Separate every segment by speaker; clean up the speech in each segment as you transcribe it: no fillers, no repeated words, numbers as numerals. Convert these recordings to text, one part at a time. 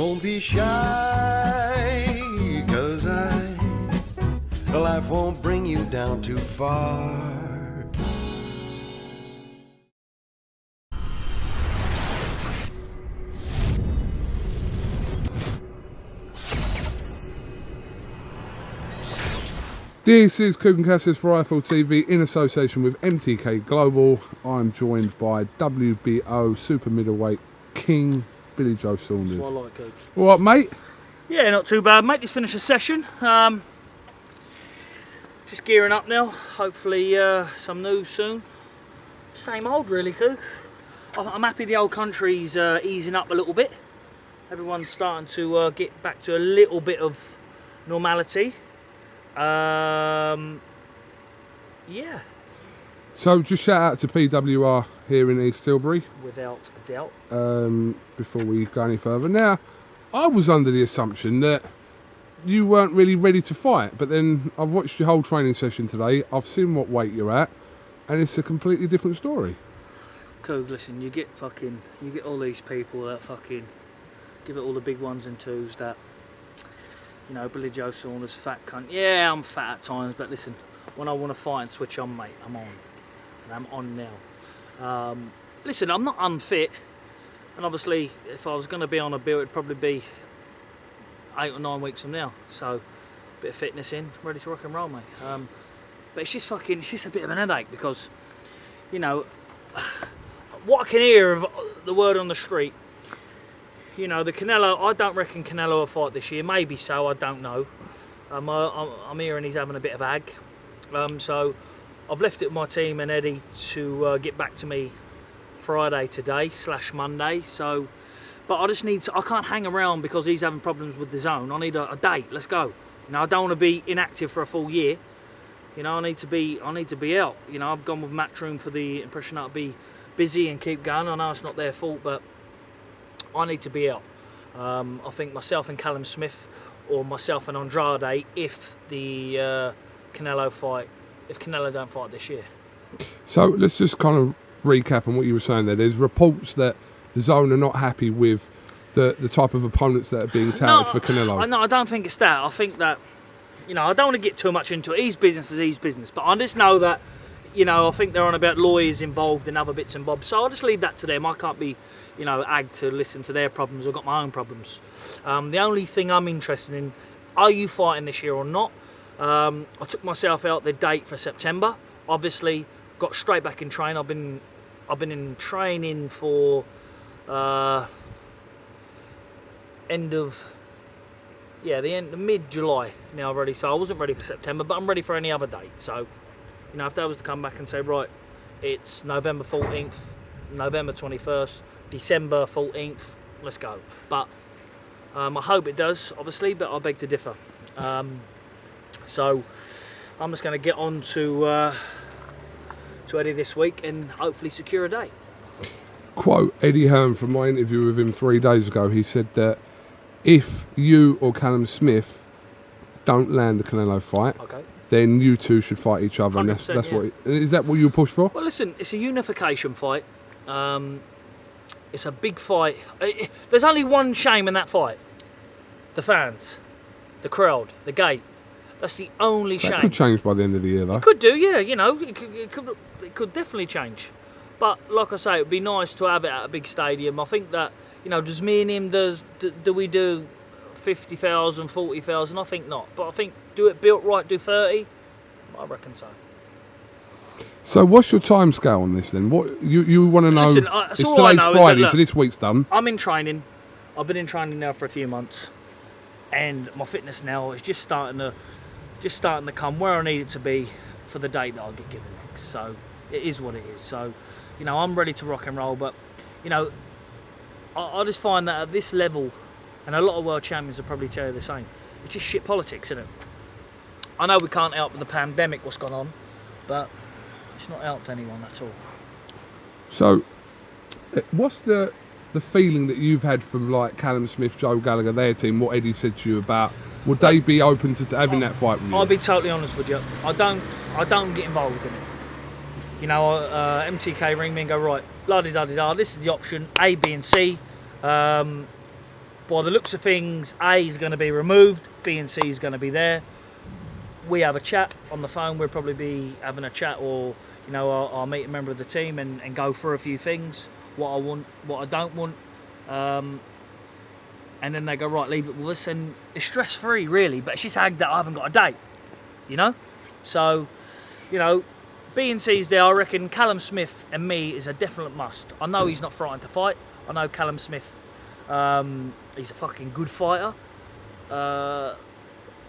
Speaker 1: Don't be shy, 'cause life won't bring you down too far.
Speaker 2: This is KUGAN CASSIUS for IFL TV in association with MTK Global. I'm joined by WBO super middleweight king Billy Joe Saunders.
Speaker 3: That's what I like, Coog.
Speaker 2: All right, mate?
Speaker 3: Yeah, not too bad, mate. Just finished a session. Just gearing up now. Hopefully some news soon. Same old, really, Coog. I'm happy the old country's easing up a little bit. Everyone's starting to get back to a little bit of normality. Yeah.
Speaker 2: So just shout out to PWR here in East Tilbury.
Speaker 3: Without a doubt.
Speaker 2: Before we go any further. Now, I was under the assumption that you weren't really ready to fight, but then I've watched your whole training session today. I've seen what weight you're at, and it's a completely different story.
Speaker 3: Coog, listen, you get all these people that fucking give it all the big ones and twos that, you know, Billy Joe Saunders, fat cunt. Yeah, I'm fat at times, but listen, when I want to fight and switch on, mate, I'm on. And I'm on now. Listen, I'm not unfit. And obviously, if I was going to be on a bill, it'd probably be 8 or 9 weeks from now. So, a bit of fitness in, ready to rock and roll, mate. But it's just a bit of an headache because, you know, what I can hear of the word on the street, you know, the Canelo, I don't reckon Canelo will fight this year. Maybe so, I don't know. I'm hearing he's having a bit of ag. So I've left it with my team and Eddie to get back to me Friday today / Monday. So, but I just need to, I can't hang around because he's having problems with the zone. I need a date. Let's go. You know, I don't want to be inactive for a full year. You know, I need to be out. You know, I've gone with Matchroom for the impression that I'll be busy and keep going. I know it's not their fault, but I need to be out. I think myself and Callum Smith, or myself and Andrade, if the Canelo fight, if Canelo don't fight this year.
Speaker 2: So let's just kind of recap on what you were saying there. There's reports that the zone are not happy with the type of opponents that are being touted for Canelo.
Speaker 3: No, I don't think it's that. I think that, you know, I don't want to get too much into it. His business is his business. But I just know that, you know, I think they're on about lawyers involved in other bits and bobs. So I'll just leave that to them. I can't be, you know, ag to listen to their problems. I've got my own problems. The only thing I'm interested in, are you fighting this year or not? I took myself out the date for September. Obviously, got straight back in training. I've been in training for the mid-July now already. So I wasn't ready for September, but I'm ready for any other date. So, you know, if they was to come back and say, right, it's November 14th, November 21st, December 14th, let's go. But I hope it does, obviously, but I beg to differ. So I'm just going to get on to Eddie this week and hopefully secure a date.
Speaker 2: Quote Eddie Hearn from my interview with him 3 days ago. He said that if you or Callum Smith don't land the Canelo fight, okay, then you two should fight each other, and that's yeah. What. Is that what you push for?
Speaker 3: Well, listen, it's a unification fight. It's a big fight. There's only one shame in that fight: the fans, the crowd, the gate. That's the only shame.
Speaker 2: That could change by the end of the year, though.
Speaker 3: It could do, yeah. You know, it could definitely change. But like I say, it'd be nice to have it at a big stadium. I think that, you know, does me and him do we do 50,000, 40,000? I think not. But I think do it built right, do 30. I reckon so.
Speaker 2: So what's your time scale on this then? What you want to know?
Speaker 3: Listen,
Speaker 2: it's today's Friday, so this week's done.
Speaker 3: I'm in training. I've been in training now for a few months, and my fitness now is just starting to come where I need it to be for the date that I'll get given next. So it is what it is. So, you know, I'm ready to rock and roll. But, you know, I just find that at this level, and a lot of world champions will probably tell you the same, it's just shit politics, isn't it? I know we can't help with the pandemic, what's gone on, but it's not helped anyone at all.
Speaker 2: So, what's the feeling that you've had from like Callum Smith, Joe Gallagher, their team, what Eddie said to you about, would they be open to having that fight with you?
Speaker 3: I'll be totally honest with you. I don't get involved in it. You know, MTK ring me and go, right, la-di-da-di-da, this is the option, A, B and C. by the looks of things, A is going to be removed, B and C is going to be there. We have a chat on the phone. We'll probably be having a chat, or you know, I'll meet a member of the team and go through a few things, what I want, what I don't want, and then they go, right, leave it with us, and it's stress-free really, but it's just ag that I haven't got a date, you know. So, you know, B and C's there. I reckon Callum Smith and me is a definite must. I know he's not frightened to fight. I know Callum Smith, he's a fucking good fighter. But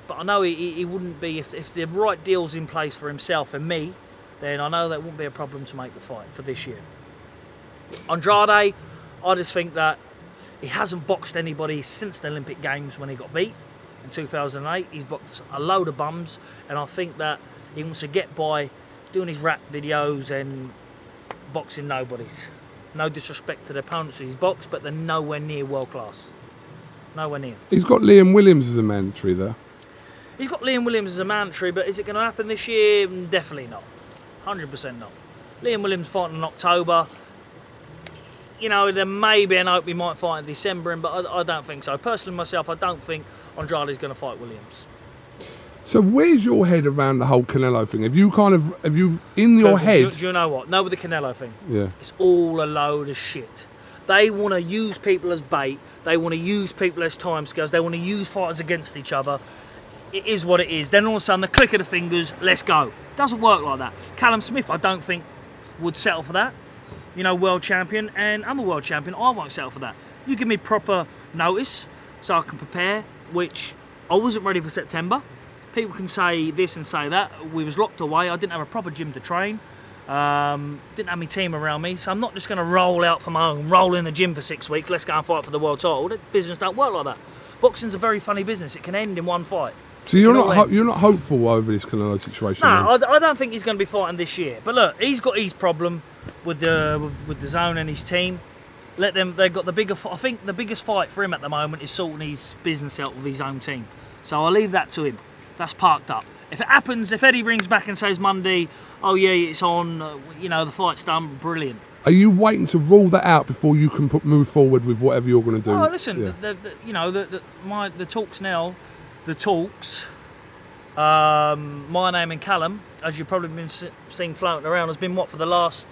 Speaker 3: I know he wouldn't be, if the right deal's in place for himself and me, then I know that wouldn't be a problem to make the fight for this year. Andrade, I just think that he hasn't boxed anybody since the Olympic Games when he got beat in 2008. He's boxed a load of bums, and I think that he wants to get by doing his rap videos and boxing nobodies. No disrespect to the opponents he's boxed, but they're nowhere near world class. Nowhere near.
Speaker 2: He's got Liam Williams as a mandatory there.
Speaker 3: He's got Liam Williams as a mandatory, but is it going to happen this year? Definitely not. 100% not. Liam Williams fighting in October. You know, there may be an hope he might fight in December, but I don't think so. Personally, myself, I don't think Andrade's going to fight Williams.
Speaker 2: So where's your head around the whole Canelo thing? Have you in your head?
Speaker 3: Do you know what? No, with the Canelo thing.
Speaker 2: Yeah.
Speaker 3: It's all a load of shit. They want to use people as bait. They want to use people as timescales. They want to use fighters against each other. It is what it is. Then all of a sudden, the click of the fingers, let's go. It doesn't work like that. Callum Smith, I don't think, would settle for that. You know, world champion, and I'm a world champion. I won't settle for that. You give me proper notice so I can prepare, which I wasn't ready for September. People can say this and say that. We was locked away. I didn't have a proper gym to train. Didn't have my team around me. So I'm not just going to roll out from home, roll in the gym for 6 weeks, let's go and fight for the world title. That business don't work like that. Boxing's a very funny business. It can end in one fight.
Speaker 2: So you're not hopeful over this Canelo situation?
Speaker 3: No, I don't think he's going to be fighting this year. But look, he's got his problem with the DAZN and his team. Let them. They've got the bigger. I think the biggest fight for him at the moment is sorting his business out with his own team. So I'll leave that to him. That's parked up. If it happens, if Eddie rings back and says Monday, oh yeah, it's on. You know, the fight's done. Brilliant.
Speaker 2: Are you waiting to rule that out before you can move forward with whatever you're going to do?
Speaker 3: Oh, listen.
Speaker 2: Yeah.
Speaker 3: The talks now. The talks, my name and Callum, as you've probably been seen floating around, has been what for the last,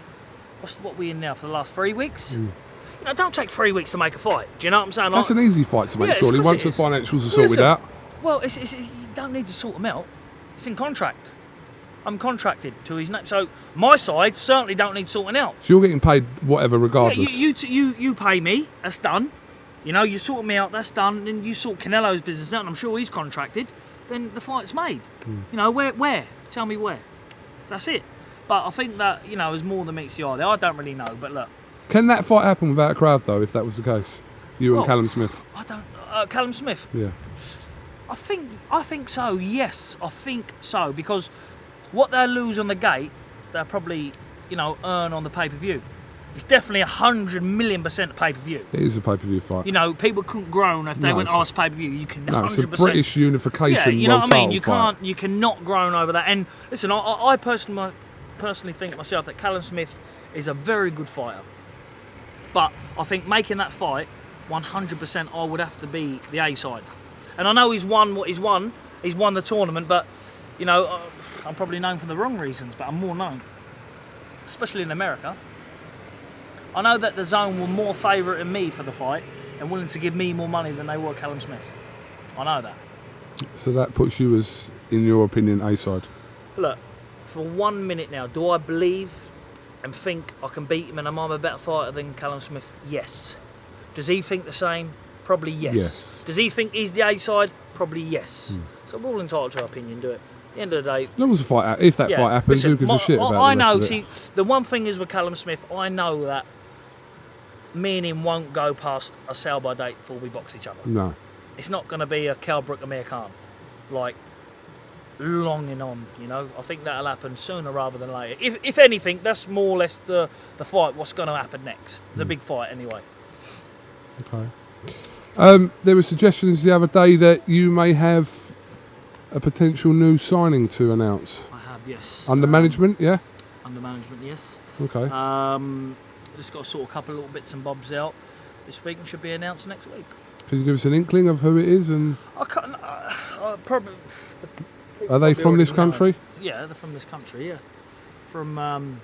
Speaker 3: what we in now, for the last 3 weeks? You know, don't take 3 weeks to make a fight. Do you know what I'm saying?
Speaker 2: That's an easy fight to make, surely, once the financials are sorted out.
Speaker 3: Well, you don't need to sort them out. It's in contract. I'm contracted to his name. So my side certainly don't need sorting out.
Speaker 2: So you're getting paid whatever regardless?
Speaker 3: Yeah, you pay me, that's done. You know, you sort me out, that's done. Then you sort Canelo's business out, and I'm sure he's contracted. Then the fight's made. You know, where? Tell me where. That's it. But I think that, you know, there's more than meets the eye there. I don't really know, but look.
Speaker 2: Can that fight happen without a crowd, though, if that was the case? And Callum Smith?
Speaker 3: I don't... Callum Smith?
Speaker 2: Yeah.
Speaker 3: I think so, yes. I think so. Because what they lose on the gate, they'll probably, you know, earn on the pay-per-view. It's definitely 100,000,000% pay-per-view.
Speaker 2: It is a pay-per-view fight.
Speaker 3: You know, people couldn't groan if they went, oh, it's pay-per-view. You can 100%.
Speaker 2: No, it's a British unification.
Speaker 3: Yeah, you know what I mean?
Speaker 2: You
Speaker 3: You cannot groan over that. And listen, I personally think myself that Callum Smith is a very good fighter. But I think making that fight, 100%, I would have to be the A side. And I know he's won what he's won. He's won the tournament, but you know, I'm probably known for the wrong reasons. But I'm more known, especially in America. I know that the DAZN were more favourite in me for the fight and willing to give me more money than they were Callum Smith. I know that.
Speaker 2: So that puts you as, in your opinion, A side.
Speaker 3: Look, for 1 minute now, do I believe and think I can beat him and I'm a better fighter than Callum Smith? Yes. Does he think the same? Probably yes. Does he think he's the A side? Probably yes. So we're all entitled to our opinion, do it. At the end of the day...
Speaker 2: As long as the fight, if that fight happens, who gives a shit about
Speaker 3: I know, see, the one thing is with Callum Smith, I know that me and him won't go past a sell-by date before we box each other.
Speaker 2: No.
Speaker 3: It's not going to be a Kell Brook Amir Khan. Like, longing on, you know. I think that'll happen sooner rather than later. If anything, that's more or less the fight, what's going to happen next. The big fight, anyway.
Speaker 2: Okay. There were suggestions the other day that you may have a potential new signing to announce.
Speaker 3: I have, yes.
Speaker 2: Under management, yeah?
Speaker 3: Under management, yes.
Speaker 2: Okay.
Speaker 3: Just got to sort a couple of little bits and bobs out this week and should be announced next week.
Speaker 2: Can you give us an inkling of who it is? And
Speaker 3: I can't. Probably.
Speaker 2: are they from this country?
Speaker 3: Yeah, they're from this country. Yeah, from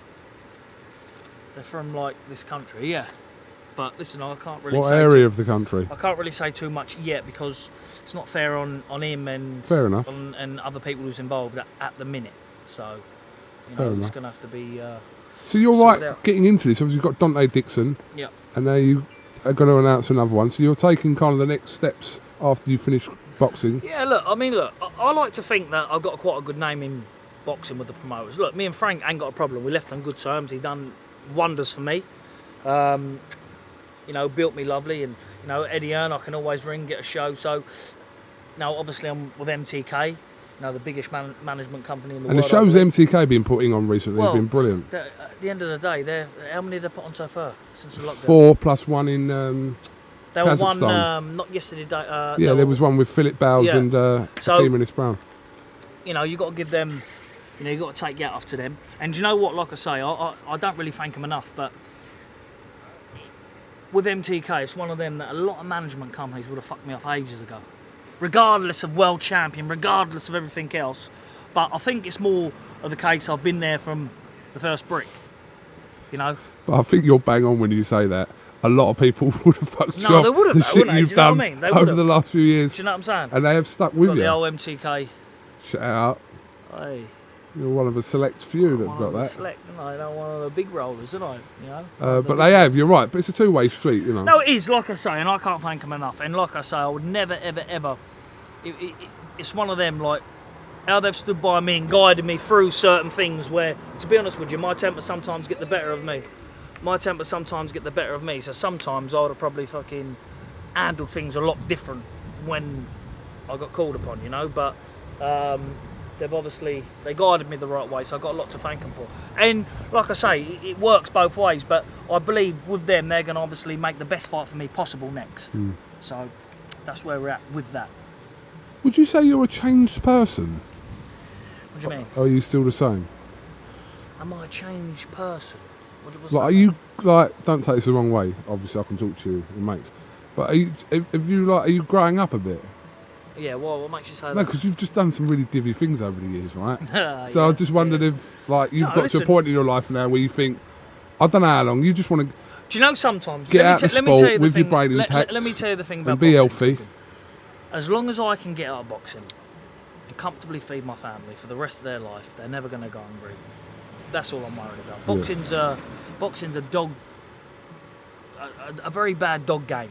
Speaker 3: they're from like this country. Yeah, but listen, I can't really.
Speaker 2: What
Speaker 3: say
Speaker 2: area of the country?
Speaker 3: I can't really say too much yet because it's not fair on him and
Speaker 2: Fair enough.
Speaker 3: and other people who's involved at the minute. So you
Speaker 2: Fair
Speaker 3: know, it's
Speaker 2: enough.
Speaker 3: going to have to be.
Speaker 2: So you're
Speaker 3: sorted
Speaker 2: right
Speaker 3: out.
Speaker 2: getting into this. Obviously, you've got Dante Dixon,
Speaker 3: Yeah.
Speaker 2: and now you are going to announce another one. So you're taking kind of the next steps after you finish boxing.
Speaker 3: Yeah, look, I like to think that I've got quite a good name in boxing with the promoters. Look, me and Frank ain't got a problem. We left on good terms. He done wonders for me. You know, built me lovely, and you know, Eddie Earn, I can always ring, get a show. So, you know, obviously I'm with MTK, you know, the biggest management company in the
Speaker 2: And
Speaker 3: world.
Speaker 2: the shows MTK been putting on recently have been brilliant.
Speaker 3: At the end of the day, how many did they put on so far since the lockdown?
Speaker 2: 4 plus 1 in
Speaker 3: There were
Speaker 2: Kazakhstan.
Speaker 3: one, not yesterday.
Speaker 2: Yeah, there was one with Philip Bowles
Speaker 3: Yeah.
Speaker 2: and
Speaker 3: So-
Speaker 2: Hakeem Brown.
Speaker 3: You know, you got to give them, you know, you got to take your hat off to them. And do you know what? Like I say, I don't really thank them enough, but with MTK, it's one of them that a lot of management companies would have fucked me off ages ago, regardless of world champion, regardless of everything else. But I think it's more of the case I've been there from the first brick, you know.
Speaker 2: But I think you're bang on when you say that. A lot of people would have fucked you
Speaker 3: No,
Speaker 2: off
Speaker 3: they would have,
Speaker 2: the
Speaker 3: though,
Speaker 2: shit
Speaker 3: wouldn't they?
Speaker 2: you've
Speaker 3: Do you know
Speaker 2: done
Speaker 3: what I mean? They
Speaker 2: over
Speaker 3: would've.
Speaker 2: the last few years.
Speaker 3: Do you know what I'm saying?
Speaker 2: And they have stuck with
Speaker 3: Got
Speaker 2: you.
Speaker 3: the old MTK.
Speaker 2: Shout out.
Speaker 3: Hey,
Speaker 2: You're one of a select few that's
Speaker 3: one
Speaker 2: got
Speaker 3: of the
Speaker 2: that.
Speaker 3: select, you know, one of the big rollers, isn't I? You know.
Speaker 2: But they have, you're right. But it's a two-way street, you know.
Speaker 3: No, it is, like I say, and I can't thank them enough. And like I say, I would never, ever, ever. It's one of them, like, how they've stood by me and guided me through certain things where, to be honest with you, my temper sometimes get the better of me. So sometimes I would have probably fucking handled things a lot different when I got called upon, you know. But they guided me the right way, so I've got a lot to thank them for. And like I say, it works both ways, but I believe with them, they're going to obviously make the best fight for me possible next. So that's where we're at with that.
Speaker 2: Would you say you're a changed person?
Speaker 3: What do you mean?
Speaker 2: Or are you still the same?
Speaker 3: Am I a changed person? What's
Speaker 2: Like,
Speaker 3: that
Speaker 2: are you, like, don't take this the wrong way, obviously I can talk to you and mates, but are you growing up a bit?
Speaker 3: Yeah, well, what makes you say
Speaker 2: No,
Speaker 3: that?
Speaker 2: because you've just done some really divvy things over the years, right? So
Speaker 3: Yeah,
Speaker 2: I just wondered if, like, you've got to
Speaker 3: listen.
Speaker 2: a point in your life now where you think, I don't know how long, you just want to
Speaker 3: Do you know sometimes?
Speaker 2: Get out
Speaker 3: let
Speaker 2: the
Speaker 3: me tell
Speaker 2: sport
Speaker 3: you the
Speaker 2: with your
Speaker 3: thing,
Speaker 2: brain intact
Speaker 3: let me tell you the thing about
Speaker 2: and be
Speaker 3: boxing,
Speaker 2: healthy.
Speaker 3: Kugan. As long as I can get out of boxing and comfortably feed my family for the rest of their life, they're never going to go hungry. That's all I'm worried about. Boxing's a dog, a very bad dog game.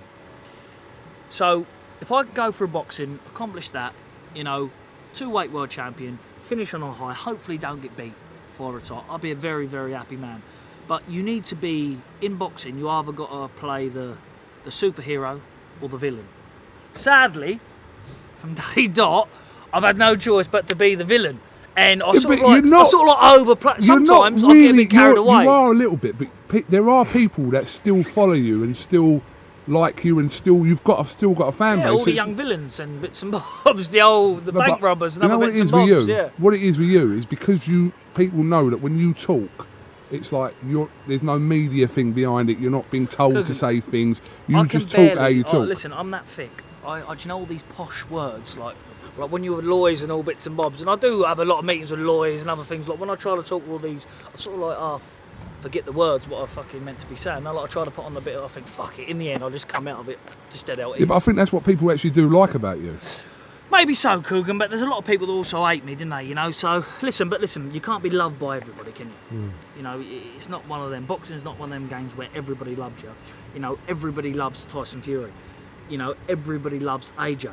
Speaker 3: So if I can go through boxing, accomplish that, you know, 2-weight world champion, finish on a high, hopefully don't get beat before I retire, I'll be a very, very happy man. But you need to be, in boxing, you either got to play the superhero or the villain. Sadly, from day dot, I've had no choice but to be the villain. And I sort of like overplay. Sometimes I get a bit carried away.
Speaker 2: You are a little bit, but there are people that still follow you and still like you, and still you've still got a fan base.
Speaker 3: All the young villains and bits and bobs, the bank robbers and other bits and bobs.
Speaker 2: What it is with you is because people know that when you talk, it's like there's no media thing behind it. You're not being told to say things. You just talk how you talk.
Speaker 3: Listen, I'm that thick. Do you know all these posh words like when you're with lawyers and all bits and bobs, and I do have a lot of meetings with lawyers and other things. Like when I try to talk all these, I sort of like forget the words what I fucking meant to be saying. I try to put on the bit. I think fuck it. In the end, I just come out of it just dead out.
Speaker 2: Yeah, but I think that's what people actually do like about you.
Speaker 3: Maybe so, Kugan, but there's a lot of people that also hate me, didn't they? You know, so listen, you can't be loved by everybody, can you? You know, it's not one of them. Boxing's not one of them games where everybody loves you. You know, everybody loves Tyson Fury. You know, everybody loves AJ.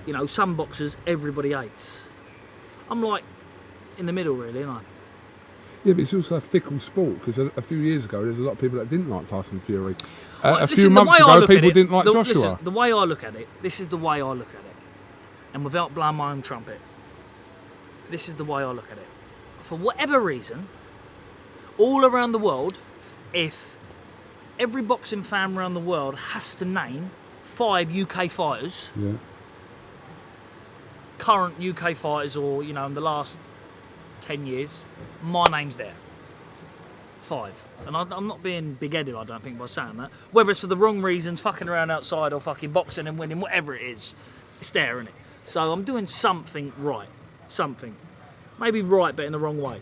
Speaker 3: You know, some boxers everybody hates. I'm like in the middle, really, aren't I?
Speaker 2: Yeah, but it's also a fickle sport because a few years ago there's a lot of people that didn't like Tyson Fury.
Speaker 3: Well,
Speaker 2: a few months ago people didn't like Joshua.
Speaker 3: Listen, the way I look at it, this is the way I look at it. And without blowing my own trumpet, this is the way I look at it. For whatever reason, all around the world, if every boxing fan around the world has to name 5 UK fighters, current UK fighters, or you know, in the last 10 years, my name's there. 5. And I'm not being big-headed, I don't think, by saying that. Whether it's for the wrong reasons, fucking around outside or fucking boxing and winning, whatever it is, it's there, innit? So I'm doing something right. Something. Maybe right, but in the wrong way,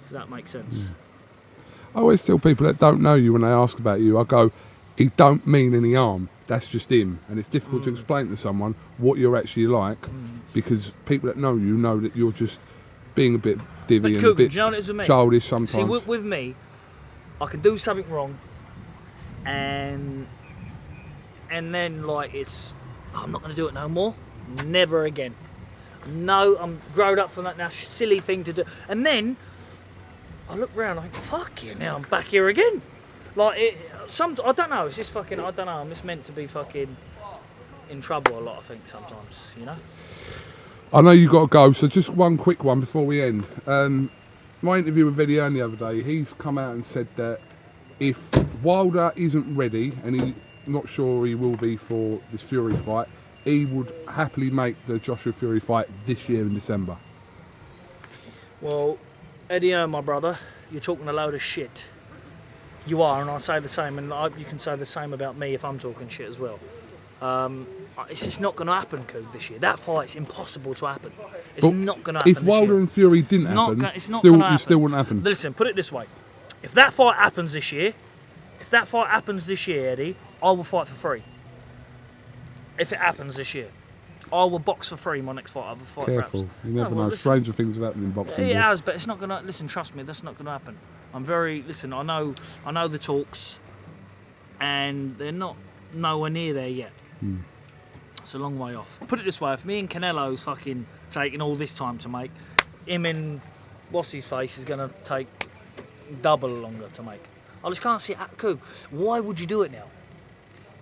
Speaker 3: if that makes sense.
Speaker 2: I always tell people that don't know you when they ask about you, I go, he don't mean any harm. That's just him. And it's difficult to explain to someone what you're actually like because people that know you know that you're just being a bit divvy and a bit
Speaker 3: do you know what it is with me?
Speaker 2: childish sometimes.
Speaker 3: See, with me, I can do something wrong and then like I'm not going to do it no more. Never again. No, I'm grown up from that now. Silly thing to do. And then I look around, I think, fuck you, now I'm back here again. Like, I don't know, it's just fucking, I don't know, I'm just meant to be fucking in trouble a lot, I think, sometimes, you know?
Speaker 2: I know you got to go, so just one quick one before we end. My interview with Eddie Hearn the other day, he's come out and said that if Wilder isn't ready, and he's not sure he will be for this Fury fight, he would happily make the Joshua Fury fight this year in December.
Speaker 3: Well, Eddie Hearn, my brother, you're talking a load of shit. You are, and I say the same, and you can say the same about me if I'm talking shit as well. It's just not going to happen, Coog, this year. That fight's impossible to happen. It's not going to happen.
Speaker 2: If Wilder and Fury didn't happen,
Speaker 3: it's not going to happen.
Speaker 2: It still wouldn't happen.
Speaker 3: Listen, put it this way: if that fight happens this year, Eddie, I will fight for free. If it happens this year, I will box for free. My next fight, I will fight
Speaker 2: Careful,
Speaker 3: for
Speaker 2: you never know.
Speaker 3: listen,
Speaker 2: Stranger things have happened in boxing.
Speaker 3: It has, but it's not going to. Listen, trust me, that's not going to happen. Listen, I know the talks, and they're not nowhere near there yet. It's a long way off. Put it this way: if me and Canelo's fucking taking all this time to make, him in what's his face is going to take double longer to make. I just can't see it. Cool. Why would you do it now?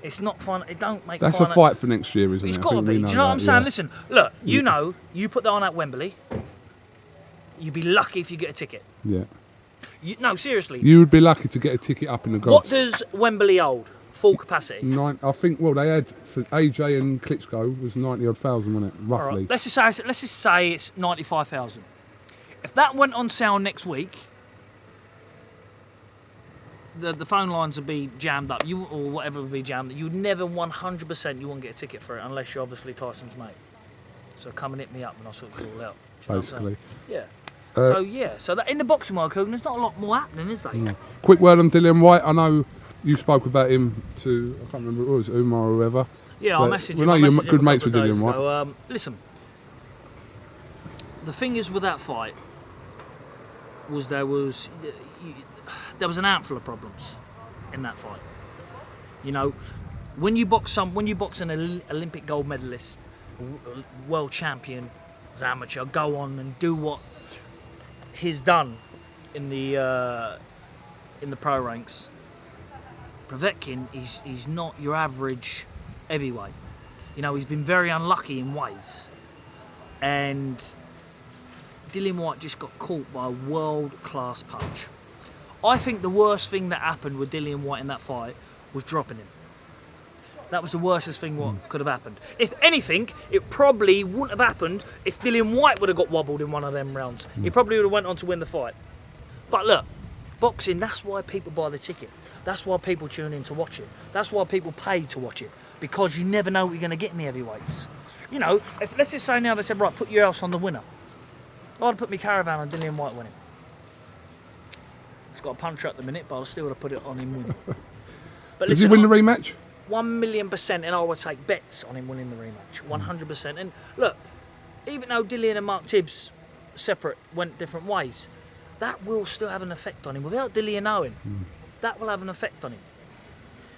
Speaker 3: It's not fun. It don't make.
Speaker 2: That's a fight for next year, isn't it?
Speaker 3: It's got to be. Do you know what I'm saying? Listen, look. You know, you put that on at Wembley. You'd be lucky if you get a ticket.
Speaker 2: Yeah.
Speaker 3: No, seriously.
Speaker 2: You would be lucky to get a ticket up in the gods.
Speaker 3: What does Wembley hold? Full capacity?
Speaker 2: I think. Well, they had for AJ and Klitschko was 90,000, wasn't it? Roughly.
Speaker 3: Right. Let's just say it's 95,000. If that went on sale next week, the phone lines would be jammed up. Or whatever would be jammed. You'd never 100%. You wouldn't get a ticket for it unless you're obviously Tyson's mate. So come and hit me up and I'll sort it all out.
Speaker 2: Basically.
Speaker 3: Yeah. So that in the boxing world, Kogan, there's not a lot more happening, is there?
Speaker 2: No. Quick word on Dillian Whyte. I know you spoke about him to, I can't remember who it was, Umar or whoever.
Speaker 3: Yeah, I messaged him.
Speaker 2: We know you're good mates with Dillian Whyte.
Speaker 3: So, listen, the thing is with that fight was there was an handful of problems in that fight. You know, when you box an Olympic gold medalist, world champion, as amateur, go on and do what he's done in the pro ranks. Povetkin, he's not your average heavyweight. You know, he's been very unlucky in ways. And Dillian Whyte just got caught by a world-class punch. I think the worst thing that happened with Dillian Whyte in that fight was dropping him. That was the worstest thing what could have happened. If anything, it probably wouldn't have happened if Dillian Whyte would have got wobbled in one of them rounds. He probably would have went on to win the fight. But look, boxing, that's why people buy the ticket. That's why people tune in to watch it. That's why people pay to watch it. Because you never know what you're going to get in the heavyweights. You know, let's just say now they said, right, put your house on the winner. I'd put my caravan on Dillian Whyte winning. He's got a puncher at the minute, but I'll still have put it on him winning. But
Speaker 2: Does he win the rematch?
Speaker 3: 1,000,000%, and I would take bets on him winning the rematch, 100%. And look, even though Dillian and Mark Tibbs separate went different ways, that will still have an effect on him. Without Dillian knowing, that will have an effect on him.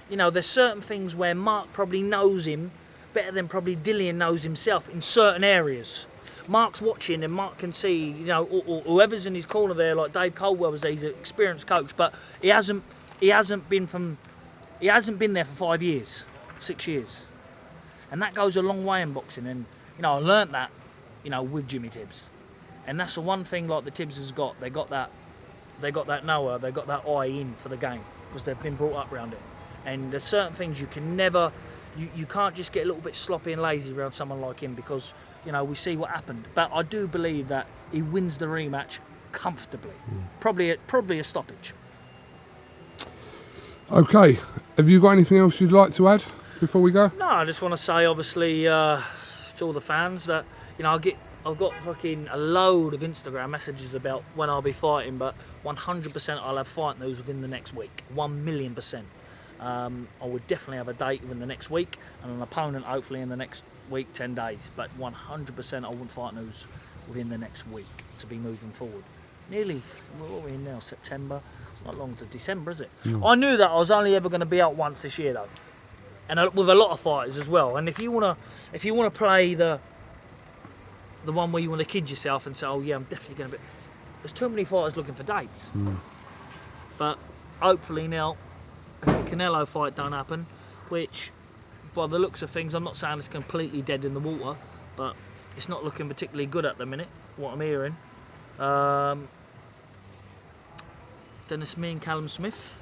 Speaker 3: You know, there's certain things where Mark probably knows him better than probably Dillian knows himself in certain areas. Mark's watching and Mark can see, you know, or whoever's in his corner there, like Dave Coldwell was there, he's an experienced coach, but he hasn't been there for 5 years, 6 years. And that goes a long way in boxing. And, you know, I learnt that, you know, with Jimmy Tibbs. And that's the one thing like the Tibbs has got. They got that Noah, they got that eye in for the game because they've been brought up around it. And there's certain things you can never, you can't just get a little bit sloppy and lazy around someone like him because, you know, we see what happened. But I do believe that he wins the rematch comfortably. Probably a stoppage.
Speaker 2: Okay, have you got anything else you'd like to add before we go?
Speaker 3: No, I just want to say, obviously, to all the fans that, you know, I've got fucking a load of Instagram messages about when I'll be fighting, but 100% I'll have fight news within the next week. 1,000,000%. I would definitely have a date within the next week and an opponent hopefully in the next week, 10 days. But 100% I want fight news within the next week to be moving forward. Nearly, what are we in now? September? It's not long to December, is it?
Speaker 2: No.
Speaker 3: I knew that I was only ever going to be out once this year though, and with a lot of fighters as well. And if you wanna play the one where you want to kid yourself and say, oh yeah, I'm definitely going to be, there's too many fighters looking for dates. But hopefully now, if the Canelo fight don't happen, which by the looks of things, I'm not saying it's completely dead in the water, but it's not looking particularly good at the minute, what I'm hearing. Then it's me and Callum Smith,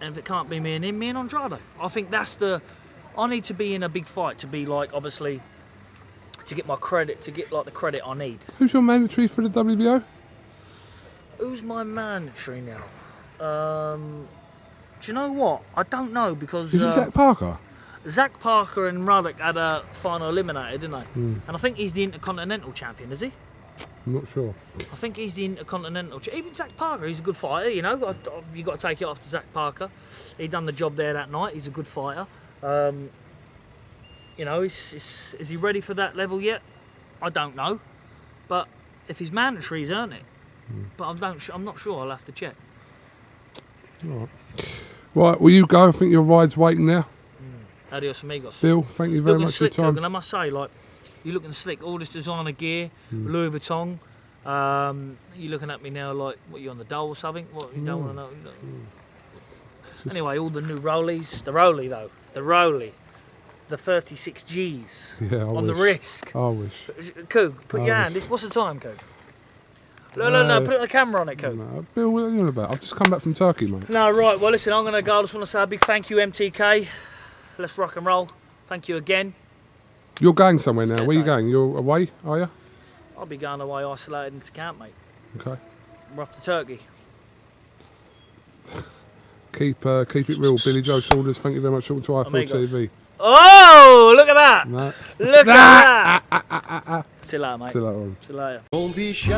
Speaker 3: and if it can't be me and him, me and Andrade. I think that's I need to be in a big fight to be like, obviously, to get my credit, to get like the credit I need.
Speaker 2: Who's your mandatory for the WBO?
Speaker 3: Who's my mandatory now? Do you know what? I don't know, because
Speaker 2: Is it Zach Parker?
Speaker 3: Zach Parker and Ruddock had a final eliminator, didn't they? And I think he's the Intercontinental champion, is he?
Speaker 2: I'm not sure.
Speaker 3: I think he's the Intercontinental champion. Even Zach Parker, he's a good fighter, you know. You've got to take it off to Zach Parker. He done the job there that night. He's a good fighter. You know, is he ready for that level yet? I don't know. But if he's mandatory, he's earned it. But I'm not sure. I'll have to check.
Speaker 2: All right, will you go? I think your ride's waiting now.
Speaker 3: Adios amigos.
Speaker 2: Bill, thank you very
Speaker 3: Looking
Speaker 2: much for your
Speaker 3: slick,
Speaker 2: time.
Speaker 3: Kugan, I must say, like, you're looking slick. All this designer gear, Louis Vuitton. You're looking at me now like, what, you on the dole or something? What, you don't want to know? Anyway, all the new Rollies. The Rollie, though. The Rollie. The 36 Gs.
Speaker 2: Yeah,
Speaker 3: on the wrist.
Speaker 2: I wish.
Speaker 3: Coog, put your hand. What's the time, Coog? No, put the camera on it, Coog.
Speaker 2: No, Bill, what are you on about? I've just come back from Turkey, mate.
Speaker 3: No, right, well, listen, I'm going to go. I just want to say a big thank you, MTK. Let's rock and roll. Thank you again.
Speaker 2: You're going somewhere now. Where are you going? You're away, are you?
Speaker 3: I'll be going away isolated into camp, mate.
Speaker 2: Okay.
Speaker 3: We're off to Turkey.
Speaker 2: Keep it real, Billy Joe Saunders. Thank you very much for talking to iFeel TV.
Speaker 3: Oh, look at that!
Speaker 2: No.
Speaker 3: Look at that! See you later, mate.
Speaker 2: See you later on.
Speaker 3: See you later.
Speaker 1: Don't be shy,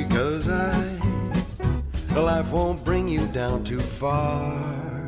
Speaker 1: 'cause life won't bring you down too far.